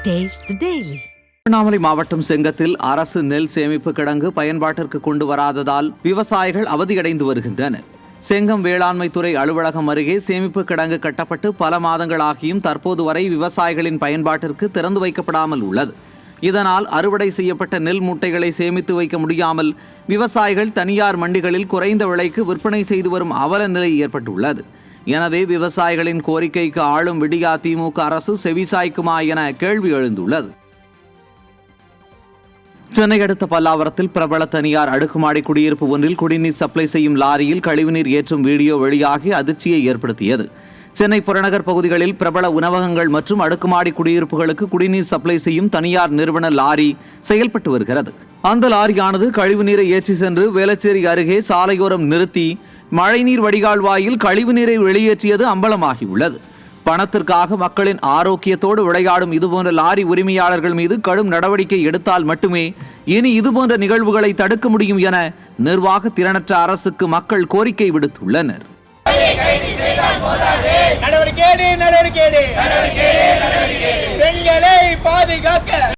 Taste the Daily. Tiruvannamalai மாவட்டம் செங்கத்தில் அரசு நெல் சேமிப்பு கிடங்கு பயன்பாட்டிற்கு கொண்டு வராததால் விவசாயிகள் அவதியடைந்து வருகின்றனர். செங்கம் வேளாண்மை துறை அலுவலகம் அருகே சேமிப்பு கிடங்கு கட்டப்பட்டு பல மாதங்களாகியும் தற்போது வரை விவசாயிகளின் பயன்பாட்டிற்கு திறந்து வைக்கப்படாமல் உள்ளது. இதனால் அறுவடை செய்யப்பட்ட நெல் மூட்டைகளை சேமித்து வைக்க முடியாமல் விவசாயிகள் தனியார் மண்டிகளில் குறைந்த விலைக்கு விற்பனை செய்து வரும் அவல நிலை ஏற்பட்டுள்ளது. எனவே விவசாயிகளின் கோரிக்கைக்கு ஆளும் விடியா திமுக அரசு செவிசாய்க்குமா என கேள்வி எழுந்துள்ளது. சென்னை அடுத்த பல்லாவரத்தில் பிரபல தனியார் அடுக்குமாடி குடியிருப்பு ஒன்றில் குடிநீர் சப்ளை செய்யும் லாரியில் கழிவுநீர் ஏற்றும் வீடியோ வெளியாகி அதிர்ச்சியை ஏற்படுத்தியது. சென்னை புறநகர் பகுதிகளில் பிரபல உணவகங்கள் மற்றும் அடுக்குமாடி குடியிருப்புகளுக்கு குடிநீர் சப்ளை செய்யும் தனியார் நிறுவன லாரி செயல்பட்டு வருகிறது. அந்த லாரியானது கழிவுநீரை ஏற்றி சென்று வேளச்சேரி அருகே சாலையோரம் நிறுத்தி மழைநீர் வடிகால்வாயில் கழிவுநீரை வெளியேற்றியது அம்பலமாகியுள்ளது. பணத்திற்காக மக்களின் ஆரோக்கியத்தோடு விளையாடும் இதுபோன்ற லாரி உரிமையாளர்கள் மீது கடும் நடவடிக்கை எடுத்தால் மட்டுமே இனி இதுபோன்ற நிகழ்வுகளை தடுக்க முடியும் என நிர்வாக திறனற்ற அரசுக்கு மக்கள் கோரிக்கை விடுத்துள்ளனர். பெண்களை பாதுகாக்க